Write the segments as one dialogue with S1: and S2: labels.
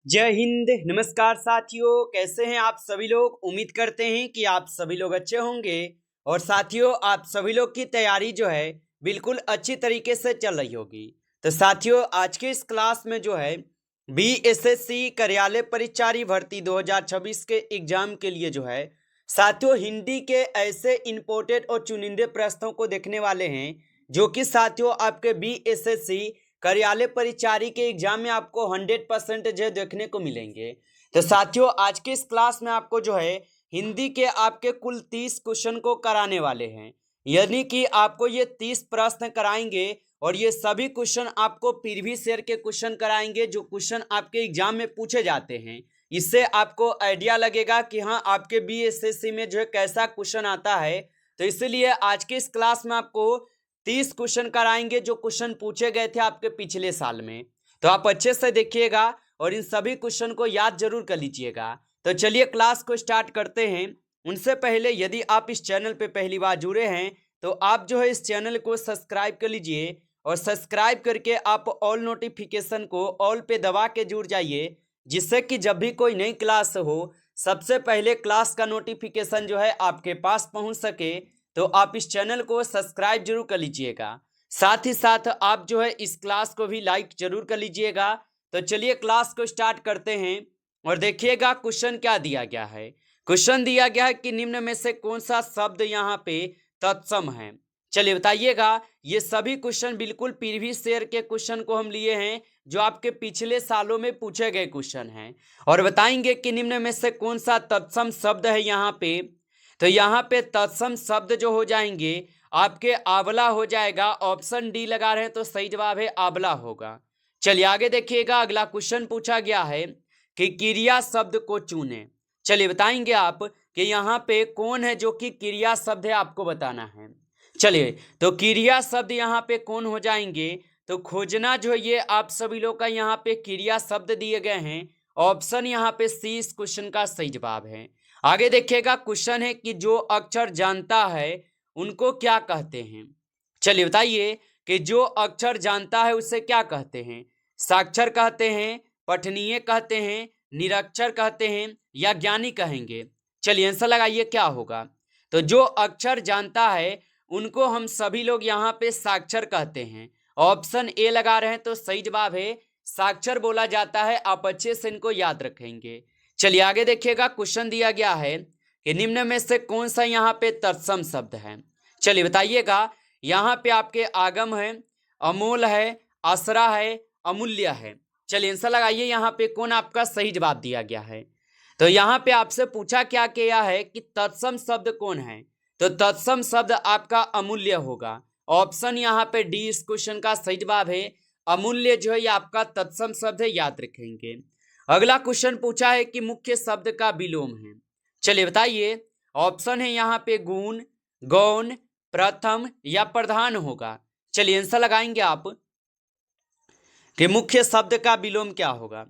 S1: जय हिंद। नमस्कार साथियों, कैसे हैं आप सभी लोग। उम्मीद करते हैं कि आप सभी लोग अच्छे होंगे। और साथियों, आप सभी लोग की तैयारी जो है बिल्कुल अच्छी तरीके से चल रही होगी। तो साथियों, आज के इस क्लास में जो है बीएसएससी कार्यालय परिचारी भर्ती 2026 के एग्जाम के लिए जो है साथियों हिंदी के ऐसे इंपोर्टेड और चुनिंदे प्रश्नों को देखने वाले हैं जो कि साथियों आपके बीएसएससी कार्यालय परिचारी के एग्जाम में आपको 100% जो देखने को मिलेंगे। तो साथियों, आज के इस क्लास में आपको जो है हिंदी के आपके कुल 30 क्वेश्चन को कराने वाले हैं। यानी कि आपको ये 30 प्रश्न कराएंगे और ये सभी क्वेश्चन आपको प्रीवियस ईयर के क्वेश्चन कराएंगे जो क्वेश्चन आपके एग्जाम में पूछे जाते हैं। इससे आपको आइडिया लगेगा कि हाँ, आपके बीएसएससी में जो है कैसा क्वेश्चन आता है। तो इसलिए आज के इस क्लास में आपको 30 क्वेश्चन कराएंगे जो क्वेश्चन पूछे गए थे आपके पिछले साल में। तो आप अच्छे से देखिएगा और इन सभी क्वेश्चन को याद जरूर कर लीजिएगा। तो चलिए क्लास को स्टार्ट करते हैं। उनसे पहले यदि आप इस चैनल पे पहली बार जुड़े हैं तो आप जो है इस चैनल को सब्सक्राइब कर लीजिए और सब्सक्राइब करके आप ऑल नोटिफिकेशन को ऑल पे दबा के जुड़ जाइए, जिससे कि जब भी कोई नई क्लास हो सबसे पहले क्लास का नोटिफिकेशन जो है आपके पास पहुंच सके। तो आप इस चैनल को सब्सक्राइब जरूर कर लीजिएगा। साथ ही साथ आप जो है इस क्लास को भी लाइक जरूर कर लीजिएगा। तो चलिए क्लास को स्टार्ट करते हैं और देखिएगा क्वेश्चन क्या दिया गया है। क्वेश्चन दिया गया है कि निम्न में से कौन सा शब्द यहाँ पे तत्सम है। चलिए बताइएगा। ये सभी क्वेश्चन बिल्कुल प्रीवियस ईयर के क्वेश्चन को हम लिए हैं जो आपके पिछले सालों में पूछे गए क्वेश्चन हैं और बताएंगे कि निम्न में से कौन सा तत्सम शब्द है यहाँ पे। तो यहाँ पे तत्सम शब्द जो हो जाएंगे आपके आंवला हो जाएगा। ऑप्शन डी लगा रहे हैं तो सही जवाब है आंवला होगा। चलिए आगे देखिएगा। अगला क्वेश्चन पूछा गया है कि क्रिया शब्द को चुने। चलिए बताएंगे आप कि यहाँ पे कौन है जो कि क्रिया शब्द है, आपको बताना है। चलिए तो क्रिया शब्द यहाँ पे कौन हो जाएंगे। तो खोजना जो ये आप सभी लोग का यहाँ पे क्रिया शब्द दिए गए हैं। ऑप्शन यहाँ पे सी इस क्वेश्चन का सही जवाब है। आगे देखिएगा। क्वेश्चन है कि जो अक्षर जानता है उनको क्या कहते हैं। चलिए बताइए कि जो अक्षर जानता है उसे क्या कहते हैं। साक्षर कहते हैं, पठनीय कहते हैं, निरक्षर कहते हैं या ज्ञानी कहेंगे। चलिए आंसर लगाइए क्या होगा। तो जो अक्षर जानता है उनको हम सभी लोग यहाँ पे साक्षर कहते हैं। ऑप्शन ए लगा रहे हैं तो सही जवाब है साक्षर बोला जाता है। आप अच्छे से इनको याद रखेंगे। चलिए आगे देखिएगा। क्वेश्चन दिया गया है कि निम्न में से कौन सा यहाँ पे तत्सम शब्द है। चलिए बताइएगा। यहाँ पे आपके आगम है, अमोल है, आसरा है, अमूल्य है। चलिए आंसर लगाइए यहाँ पे कौन आपका सही जवाब दिया गया है। तो यहाँ पे आपसे पूछा क्या किया है कि तत्सम शब्द कौन है। तो तत्सम शब्द आपका अमूल्य होगा। ऑप्शन यहाँ पे डी इस क्वेश्चन का सही जवाब है। अमूल्य जो है ये आपका तत्सम शब्द है, याद रखेंगे। अगला क्वेश्चन पूछा है कि मुख्य शब्द का विलोम है। चलिए बताइए। ऑप्शन है यहाँ पे गुण, गौण, प्रथम या प्रधान होगा। चलिए आंसर लगाएंगे आप कि मुख्य शब्द का विलोम क्या होगा।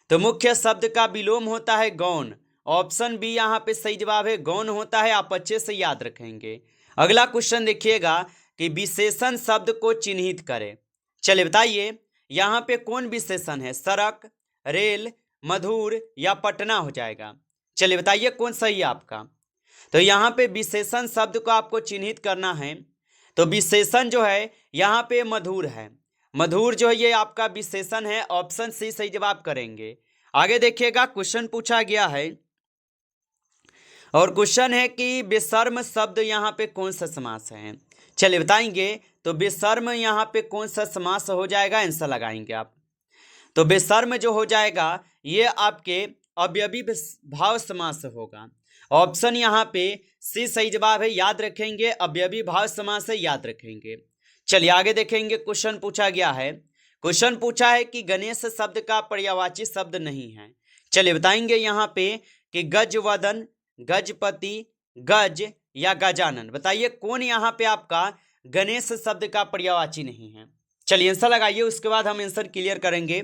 S1: तो मुख्य शब्द का विलोम होता है गौण। ऑप्शन बी यहाँ पे सही जवाब है, गौण होता है। आप अच्छे से याद रखेंगे। अगला क्वेश्चन देखिएगा कि विशेषण शब्द को चिन्हित करें। चलिए बताइए यहाँ पे कौन विशेषण है। सड़क, रेल, मधुर या पटना हो जाएगा। चलिए बताइए कौन सही है आपका। तो यहाँ पे विशेषण शब्द को आपको चिन्हित करना है। तो विशेषण जो है यहाँ पे मधुर है। मधुर जो है ये आपका विशेषण है। ऑप्शन सी सही जवाब करेंगे। आगे देखिएगा। क्वेश्चन पूछा गया है और क्वेश्चन है कि बेशर्म शब्द यहाँ पे कौन सा समास है। चलिए बताएंगे। तो बेशर्म यहाँ पे कौन सा समास हो जाएगा, आंसर लगाएंगे आप। तो बेशर्म जो हो जाएगा ये आपके अव्ययी भाव समास होगा। ऑप्शन यहाँ पे सी सही जवाब है, याद रखेंगे। अव्ययी भाव समास है, याद रखेंगे। चलिए आगे देखेंगे। क्वेश्चन पूछा गया है। क्वेश्चन पूछा है कि गणेश शब्द का पर्यायवाची शब्द नहीं है। चलिए बताएंगे यहाँ पे कि गजवदन, गजपति, गज या गजानन। बताइए कौन यहाँ पे आपका गणेश शब्द का पर्यायवाची नहीं है। चलिए आंसर लगाइए, उसके बाद हम आंसर क्लियर करेंगे।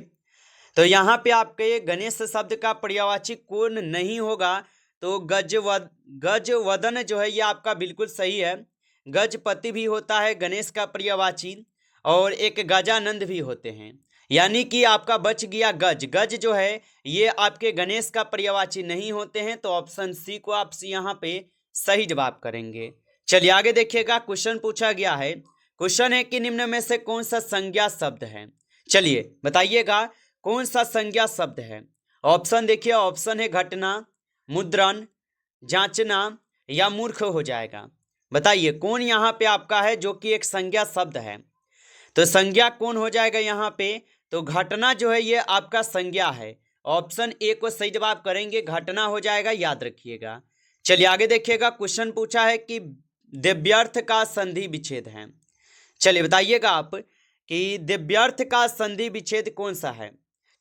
S1: तो यहाँ पे आपके गणेश शब्द का पर्यायवाची कौन नहीं होगा। तो गजवदन जो है ये आपका बिल्कुल सही है। गजपति भी होता है गणेश का पर्यायवाची और एक गजानंद भी होते हैं। यानी कि आपका बच गया गज। गज जो है ये आपके गणेश का पर्यायवाची नहीं होते हैं, तो ऑप्शन सी को आप यहाँ पे सही जवाब करेंगे। चलिए आगे देखिएगा, क्वेश्चन पूछा गया है। क्वेश्चन है कि निम्न में से कौन सा संज्ञा शब्द है। चलिए बताइएगा कौन सा संज्ञा शब्द है। ऑप्शन देखिए, ऑप्शन है घटना, मुद्रण, जांचना या मूर्ख हो जाएगा। बताइए कौन यहाँ पे आपका है जो कि एक संज्ञा शब्द है। तो संज्ञा कौन हो जाएगा यहाँ पे, तो घटना जो है ये आपका संज्ञा है। ऑप्शन ए को सही जवाब करेंगे, घटना हो जाएगा, याद रखिएगा। चलिए आगे देखिएगा, क्वेश्चन पूछा है कि दिव्यर्थ का संधि विच्छेद है। चलिए बताइएगा आप कि दिव्यर्थ का संधि विच्छेद कौन सा है।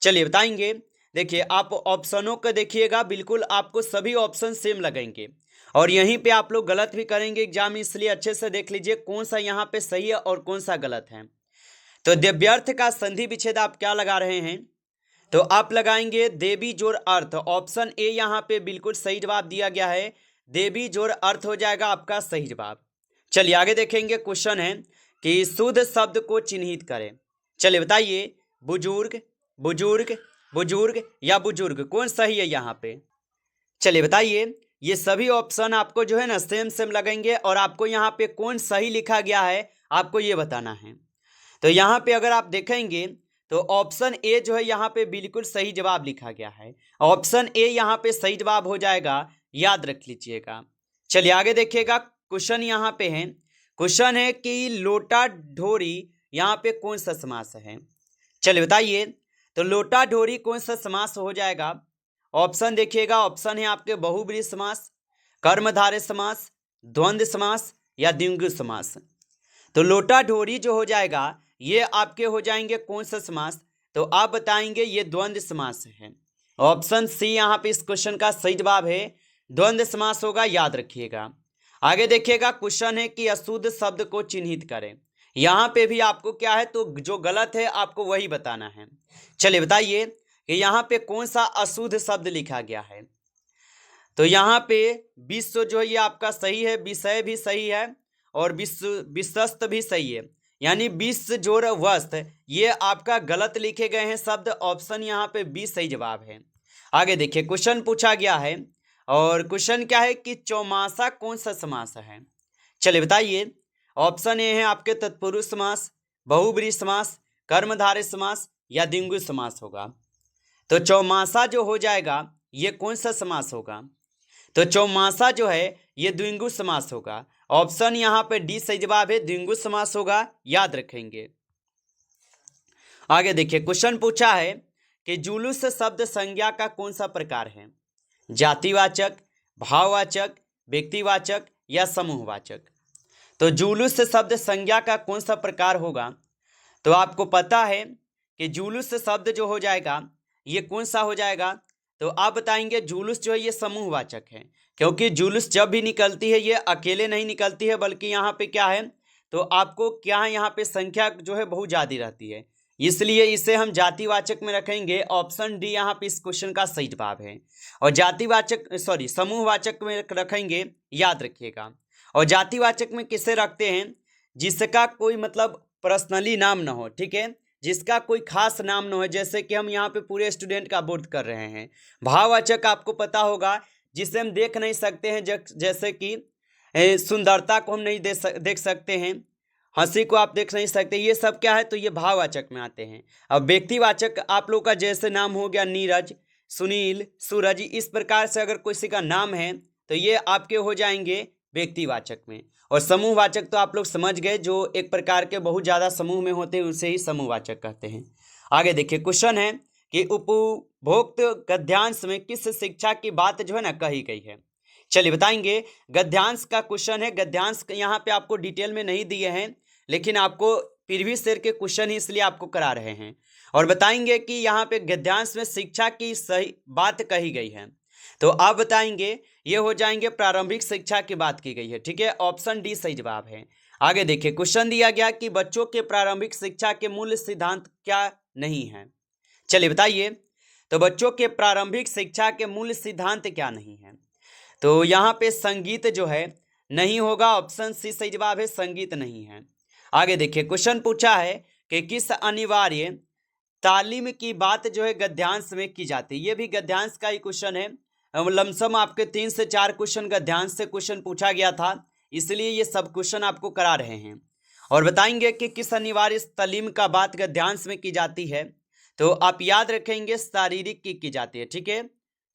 S1: चलिए बताएंगे। देखिए आप ऑप्शनों को देखिएगा, बिल्कुल आपको सभी ऑप्शन सेम लगेंगे और यहीं पे आप लोग गलत भी करेंगे एग्जाम में, इसलिए अच्छे से देख लीजिए कौन सा यहाँ पे सही है और कौन सा गलत है। तो दिव्यर्थ का संधि विच्छेद आप क्या लगा रहे हैं, तो आप लगाएंगे देवी जोड़ अर्थ। ऑप्शन ए यहाँ पे बिल्कुल सही जवाब दिया गया है, देवी जोड़ अर्थ हो जाएगा आपका सही जवाब। चलिए आगे देखेंगे, क्वेश्चन है कि शुद्ध शब्द को चिन्हित करें। चलिए बताइए, बुजुर्ग, बुजुर्ग, बुजुर्ग या बुजुर्ग, कौन सही है यहाँ पे। चलिए बताइए, ये सभी ऑप्शन आपको जो है ना सेम सेम लगेंगे और आपको यहाँ पे कौन सही लिखा गया है आपको ये बताना है। तो यहाँ पे अगर आप देखेंगे तो ऑप्शन ए जो है यहाँ पे बिल्कुल सही जवाब लिखा गया है। ऑप्शन ए यहाँ पे सही जवाब हो जाएगा, याद रख लीजिएगा। चलिए आगे देखिएगा, क्वेश्चन यहाँ पे है। क्वेश्चन है कि लोटा ढोरी यहाँ पे कौन सा समास है। चलिए बताइए, तो लोटा ढोरी कौन सा समास हो जाएगा। ऑप्शन देखिएगा, ऑप्शन है आपके बहुब्रीहि समास, कर्मधारय समास, द्वंद्व समास या द्विगु समास। तो लोटा ढोरी जो हो जाएगा ये आपके हो जाएंगे कौन सा समास, तो आप बताएंगे ये द्वंद्व समास है। ऑप्शन सी यहाँ पे इस क्वेश्चन का सही जवाब है, द्वंद्व समास होगा, याद रखिएगा। आगे देखिएगा, क्वेश्चन है कि अशुद्ध शब्द को चिन्हित करें। यहाँ पे भी आपको क्या है, तो जो गलत है आपको वही बताना है। चलिए बताइए कि यहाँ पे कौन सा अशुद्ध शब्द लिखा गया है। तो यहाँ पे विश्व जो है ये आपका सही है, विषय भी सही है और विश्वस्त भी सही है, यानी विश्व जोड़ वस्त ये आपका गलत लिखे गए हैं शब्द। ऑप्शन यहाँ पे बी सही जवाब है। आगे देखिए, क्वेश्चन पूछा गया है और क्वेश्चन क्या है कि चौमासा कौन सा समास है। चलिए बताइए, ऑप्शन ए है आपके तत्पुरुष समास, बहुब्रीहि समास, कर्मधारय समास या द्विगु समास होगा। तो चौमासा जो हो जाएगा ये कौन सा समास होगा, तो चौमासा जो है ये द्विगु समास होगा। ऑप्शन यहाँ पे डी सही जवाब है, द्विगु समास होगा, याद रखेंगे। आगे देखिए, क्वेश्चन पूछा है कि जुलूस शब्द संज्ञा का कौन सा प्रकार है। जातिवाचक, भाववाचक, व्यक्तिवाचक या समूहवाचक। तो जुलूस शब्द संज्ञा का कौन सा प्रकार होगा, तो आपको पता है कि जुलूस शब्द जो हो जाएगा ये कौन सा हो जाएगा, तो आप बताएंगे जुलूस जो है ये समूहवाचक है, क्योंकि जुलूस जब भी निकलती है ये अकेले नहीं निकलती है, बल्कि यहाँ पे क्या है, तो आपको क्या है यहाँ पे संख्या जो है बहुत ज़्यादा रहती है, इसलिए इसे हम जातिवाचक में रखेंगे। ऑप्शन डी यहाँ पे इस क्वेश्चन का सही जवाब है। और जातिवाचक समूहवाचक में रखेंगे, याद रखिएगा। और जातिवाचक में किसे रखते हैं, जिसका कोई मतलब पर्सनली नाम ना हो, ठीक है, जिसका कोई खास नाम न हो, जैसे कि हम यहाँ पे पूरे स्टूडेंट का बोर्ड कर रहे हैं। भाववाचक आपको पता होगा जिसे हम देख नहीं सकते हैं, जैसे कि सुंदरता को हम नहीं देख सकते हैं, हंसी को आप देख नहीं सकते, ये सब क्या है, तो ये भाववाचक में आते हैं। अब व्यक्तिवाचक आप लोग का जैसे नाम हो गया नीरज, सुनील, सूरज, इस प्रकार से अगर किसी का नाम है तो ये आपके हो जाएंगे व्यक्तिवाचक में। और समूहवाचक तो आप लोग समझ गए, जो एक प्रकार के बहुत ज़्यादा समूह में होते हैं उसे ही समूहवाचक कहते हैं। आगे देखिए, क्वेश्चन है कि उपभोक्त गद्यांश में किस शिक्षा की बात जो है ना कही गई है। चलिए बताएंगे, गद्यांश का क्वेश्चन है। गद्यांश यहाँ पे आपको डिटेल में नहीं दिए हैं, लेकिन आपको प्रीवियस ईयर के क्वेश्चन ही इसलिए आपको करा रहे हैं। और बताएंगे कि यहाँ पे गद्यांश में शिक्षा की सही बात कही गई है, तो आप बताएंगे ये हो जाएंगे प्रारंभिक शिक्षा की बात की गई है, ठीक है, ऑप्शन डी सही जवाब है। आगे देखिए, क्वेश्चन दिया गया कि बच्चों के प्रारंभिक शिक्षा के मूल सिद्धांत क्या नहीं है। चलिए बताइए, तो बच्चों के प्रारंभिक शिक्षा के मूल सिद्धांत क्या नहीं है, तो यहाँ पे संगीत जो है नहीं होगा, ऑप्शन सी सही जवाब है, संगीत नहीं है। आगे देखिए, क्वेश्चन पूछा है कि किस अनिवार्य तालीम की बात जो है गद्यांश में की जाती है। ये भी गद्यांश का ही क्वेश्चन है। लमसम आपके 3 से 4 क्वेश्चन गद्यांश से क्वेश्चन पूछा गया था, इसलिए ये सब क्वेश्चन आपको करा रहे हैं। और बताएंगे कि किस अनिवार्य तालीम का बात गद्यांश में की जाती है, तो आप याद रखेंगे शारीरिक की जाती है। ठीक है,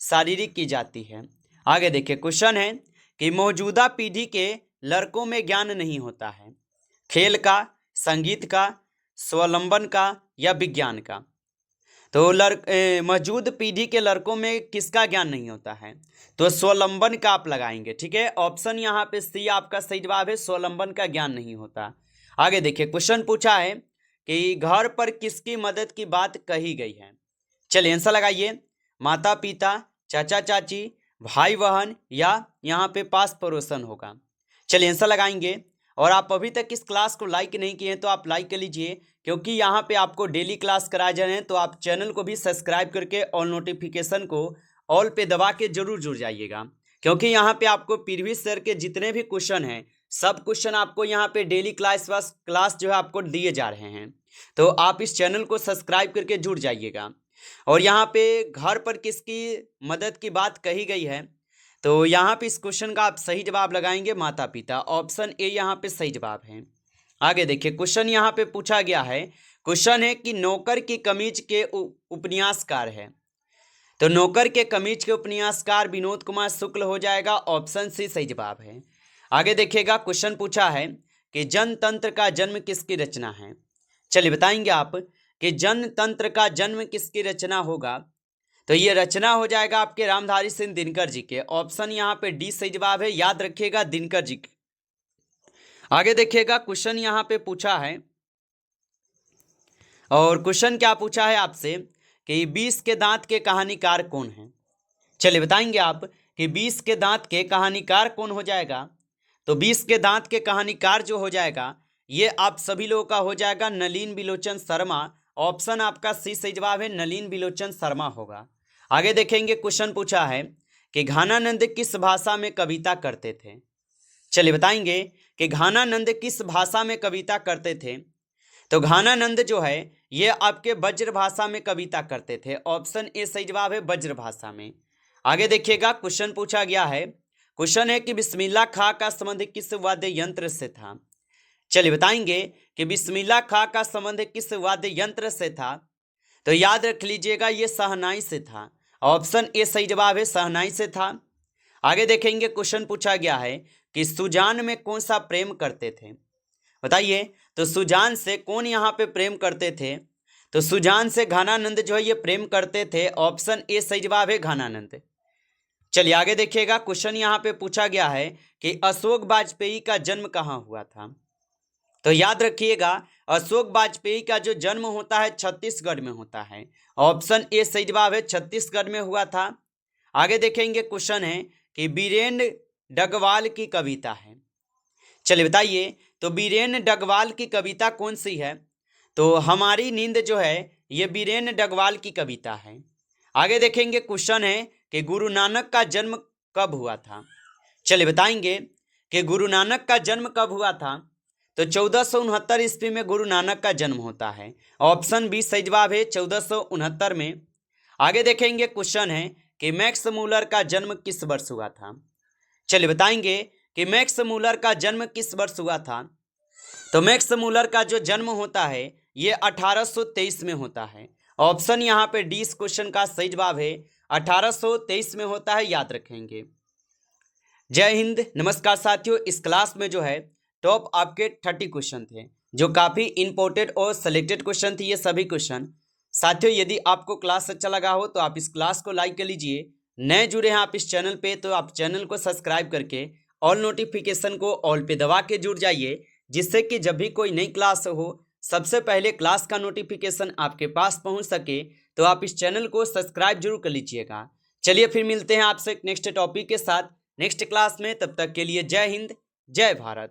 S1: शारीरिक की जाती है। आगे देखिए क्वेश्चन है कि मौजूदा पीढ़ी के लड़कों में ज्ञान नहीं होता है, खेल का, संगीत का, स्वावलंबन का या विज्ञान का। तो मौजूद पीढ़ी के लड़कों में किसका ज्ञान नहीं होता है, तो स्वावलंबन का आप लगाएंगे। ठीक है, ऑप्शन यहाँ पे सी आपका सही जवाब है, स्वावलंबन का ज्ञान नहीं होता। आगे देखिए क्वेश्चन पूछा है कि घर पर किसकी मदद की बात कही गई है। चलिए आंसर लगाइए। माता पिता, चाचा चाची, भाई बहन या यहाँ पे पास पड़ोसन होगा। चलिए आंसर लगाएंगे। और आप अभी तक इस क्लास को लाइक नहीं किए हैं तो आप लाइक कर लीजिए, क्योंकि यहाँ पे आपको डेली क्लास कराए जा रहे हैं। तो आप चैनल को भी सब्सक्राइब करके ऑल नोटिफिकेशन को ऑल पे दबा के जरूर जुड़ जाइएगा, क्योंकि यहाँ पे आपको प्रीवियस ईयर के जितने भी क्वेश्चन हैं सब क्वेश्चन आपको यहाँ पे डेली क्लास जो है आपको दिए जा रहे हैं। तो आप इस चैनल को सब्सक्राइब करके जुड़ जाइएगा। और यहाँ पे घर पर किसकी मदद की बात कही गई है, तो यहाँ पे इस क्वेश्चन का आप सही जवाब लगाएंगे माता पिता। ऑप्शन ए यहाँ पे सही जवाब है। आगे देखिए क्वेश्चन यहाँ पे पूछा गया है, क्वेश्चन है कि नौकर की कमीज के उपन्यासकार है। तो नौकर के कमीज के उपन्यासकार विनोद कुमार शुक्ल हो जाएगा। ऑप्शन सी सही जवाब है। आगे देखिएगा क्वेश्चन पूछा है कि जनतंत्र का जन्म किसकी रचना है। चलिए बताएंगे आप कि जनतंत्र का जन्म किसकी रचना होगा, तो ये रचना हो जाएगा आपके रामधारी सिंह दिनकर जी के। ऑप्शन यहाँ पे डी सही जवाब है, याद रखिएगा दिनकर जी के। आगे देखिएगा क्वेश्चन यहाँ पे पूछा है, और क्वेश्चन क्या पूछा है आपसे कि 20 के दांत के कहानीकार कौन है। चलिए बताएंगे आप कि 20 के दांत के कहानीकार कौन हो जाएगा। तो 20 के दांत के कहानीकार जो हो जाएगा ये आप सभी लोगों का हो जाएगा नलिन बिलोचन शर्मा। ऑप्शन आपका सी सही जवाब है, नलिन बिलोचन शर्मा होगा। आगे देखेंगे क्वेश्चन पूछा है कि घानानंद किस भाषा में कविता करते थे। चलिए बताएंगे कि घानानंद किस भाषा में कविता करते थे। तो घानानंद जो है ये आपके ब्रज भाषा में कविता करते थे। ऑप्शन ए सही जवाब है, ब्रज भाषा में। आगे देखिएगा क्वेश्चन पूछा गया है, क्वेश्चन है कि बिस्मिल्लाह खां का संबंध किस वाद्य यंत्र से था। चलिए बताएंगे कि बिस्मिल्लाह खां का संबंध किस वाद्य यंत्र से था। तो याद रख लीजिएगा ये शहनाई से था। ऑप्शन ए सही जवाब है, शहनाई से था। आगे देखेंगे क्वेश्चन पूछा गया है कि सुजान में कौन सा प्रेम करते थे। बताइए, तो सुजान से कौन यहाँ पे प्रेम करते थे। तो सुजान से घानानंद जो है ये प्रेम करते थे। ऑप्शन ए सही जवाब है, घानानंद। चलिए आगे देखिएगा क्वेश्चन यहाँ पे पूछा गया है कि अशोक वाजपेयी का जन्म कहाँ हुआ था। तो याद रखिएगा अशोक वाजपेयी का जो जन्म होता है छत्तीसगढ़ में होता है। ऑप्शन ए सही जवाब है, छत्तीसगढ़ में हुआ था। आगे देखेंगे क्वेश्चन है कि बीरेन डगवाल की कविता है। चलिए बताइए, तो बीरेन डगवाल की कविता कौन सी है। तो हमारी नींद जो है ये बीरेन डगवाल की कविता है। आगे देखेंगे क्वेश्चन है कि गुरु नानक का जन्म कब हुआ था। चलिए बताएंगे कि गुरु नानक का जन्म कब हुआ था। तो 1469 ईस्वी में गुरु नानक का जन्म होता है। ऑप्शन बी सही जवाब है, 1469 में। आगे देखेंगे क्वेश्चन है कि मैक्स मूलर का जन्म किस वर्ष हुआ था। चलिए बताएंगे कि मैक्स मूलर का जन्म किस वर्ष हुआ था। तो मैक्स मूलर का जो जन्म होता है ये 1823 में होता है। ऑप्शन यहाँ पे डी इस क्वेश्चन का सही जवाब है, 1823 में होता है, याद रखेंगे। जय हिंद, नमस्कार साथियों। इस क्लास में जो है टॉप आपके 30 क्वेश्चन थे जो काफ़ी इंपॉर्टेंट और सिलेक्टेड क्वेश्चन थे ये सभी क्वेश्चन। साथियों यदि आपको क्लास अच्छा लगा हो तो आप इस क्लास को लाइक कर लीजिए। नए जुड़े हैं आप इस चैनल पे तो आप चैनल को सब्सक्राइब करके ऑल नोटिफिकेशन को ऑल पे दबा के जुड़ जाइए, जिससे कि जब भी कोई नई क्लास हो सबसे पहले क्लास का नोटिफिकेशन आपके पास पहुंच सके। तो आप इस चैनल को सब्सक्राइब जरूर कर लीजिएगा। चलिए फिर मिलते हैं आपसे नेक्स्ट टॉपिक के साथ नेक्स्ट क्लास में। तब तक के लिए जय हिंद, जय भारत।